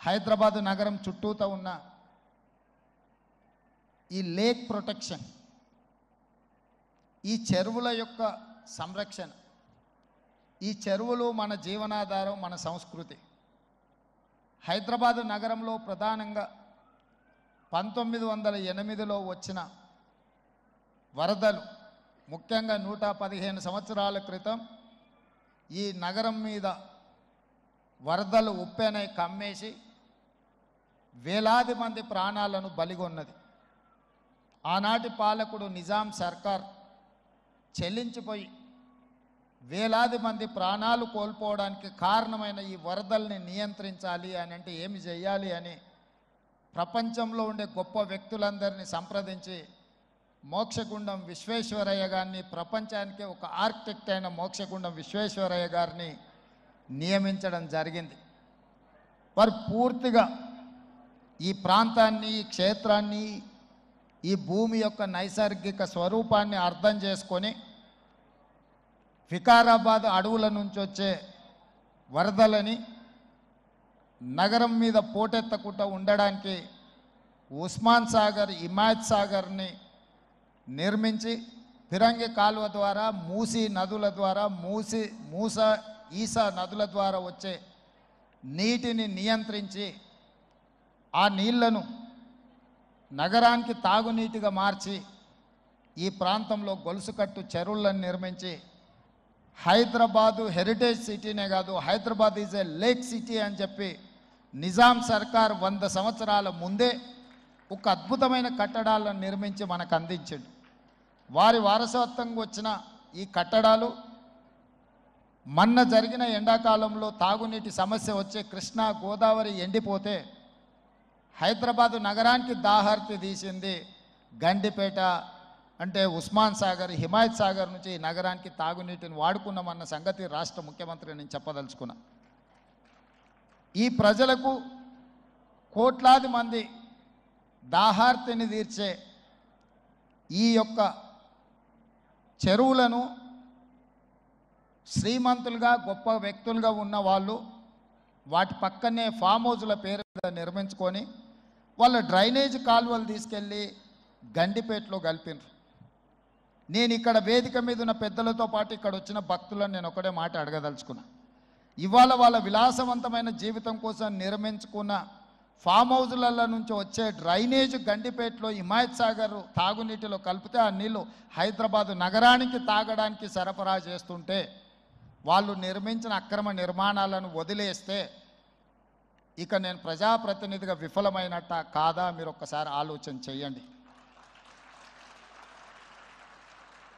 హైదరాబాదు నగరం చుట్టూతో ఉన్న ఈ లేక్ ప్రొటెక్షన్, ఈ చెరువుల యొక్క సంరక్షణ, ఈ చెరువులు మన జీవనాధారం, మన సంస్కృతి. హైదరాబాదు నగరంలో ప్రధానంగా 1908లో వచ్చిన వరదలు, ముఖ్యంగా 115 సంవత్సరాల క్రితం ఈ నగరం మీద వరదలు ఉప్పెనై కమ్మేసి వేలాది మంది ప్రాణాలను బలిగొన్నది. ఆనాటి పాలకుడు నిజాం సర్కార్ చెల్లించిపోయి వేలాది మంది ప్రాణాలు కోల్పోవడానికి కారణమైన ఈ వరదల్ని నియంత్రించాలి అని అంటే ఏమి చేయాలి అని ప్రపంచంలో ఉండే గొప్ప వ్యక్తులందరినీ సంప్రదించి మోక్షగుండం విశ్వేశ్వరయ్య గారిని, ప్రపంచానికే ఒక ఆర్కిటెక్ట్ అయిన మోక్షగుండం విశ్వేశ్వరయ్య గారిని నియమించడం జరిగింది. వారు పూర్తిగా ఈ ప్రాంతాన్ని, ఈ క్షేత్రాన్ని, ఈ భూమి యొక్క నైసర్గిక స్వరూపాన్ని అర్థం చేసుకొని వికారాబాద్ అడవుల నుంచి వచ్చే వరదలని నగరం మీద పోటెత్తకుండా ఉండడానికి ఉస్మాన్ సాగర్, హిమాయత్ సాగర్ని నిర్మించి ఫిరంగి కాలువ ద్వారా, మూసీ నదుల ద్వారా, ఈసా నదుల ద్వారా వచ్చే నీటిని నియంత్రించి ఆ నీళ్లను నగరానికి తాగునీటిగా మార్చి ఈ ప్రాంతంలో గొలుసుకట్టు చెరువులను నిర్మించి హైదరాబాదు హెరిటేజ్ సిటీనే కాదు, Hyderabad is a lake city అని చెప్పి నిజాం సర్కార్ 100 సంవత్సరాల ముందే ఒక అద్భుతమైన కట్టడాలను నిర్మించి మనకు అందించాడు. వారి వారసత్వంగా వచ్చిన ఈ కట్టడాలు మొన్న జరిగిన ఎండాకాలంలో తాగునీటి సమస్య వచ్చే కృష్ణా, గోదావరి ఎండిపోతే హైదరాబాదు నగరానికి దాహార్తి తీసింది గండిపేట, అంటే ఉస్మాన్ సాగర్, హిమాయత్ సాగర్ నుంచి ఈ నగరానికి తాగునీటిని వాడుకున్నామన్న సంగతి రాష్ట్ర ముఖ్యమంత్రి నేను చెప్పదలుచుకున్నా. ఈ ప్రజలకు, కోట్లాది మంది దాహార్తిని తీర్చే ఈ యొక్క చెరువులను శ్రీమంతులుగా, గొప్ప వ్యక్తులుగా ఉన్న వాళ్ళు వాటి పక్కనే ఫామ్ హౌజ్ల పేరు మీద నిర్మించుకొని వాళ్ళ డ్రైనేజ్ కాలువలు తీసుకెళ్ళి గండిపేటలో కలిపినారు. నేను ఇక్కడ వేదిక మీద ఉన్న పెద్దలతో పాటు ఇక్కడ వచ్చిన భక్తులను నేను ఒకటే మాట అడగదలుచుకున్నా. ఇవాళ వాళ్ళ విలాసవంతమైన జీవితం కోసం నిర్మించుకున్న ఫామ్ హౌజ్ల నుంచి వచ్చే డ్రైనేజ్ గండిపేటలో హిమాయత్ సాగర్ తాగునీటిలో కలిపితే ఆ నీళ్ళు హైదరాబాదు నగరానికి తాగడానికి సరఫరా చేస్తుంటే వాళ్ళు నిర్మించిన అక్రమ నిర్మాణాలను వదిలేస్తే ఇక నేను ప్రజాప్రతినిధిగా విఫలమైనట్ట కాదా మీరు ఒక్కసారి ఆలోచన చేయండి.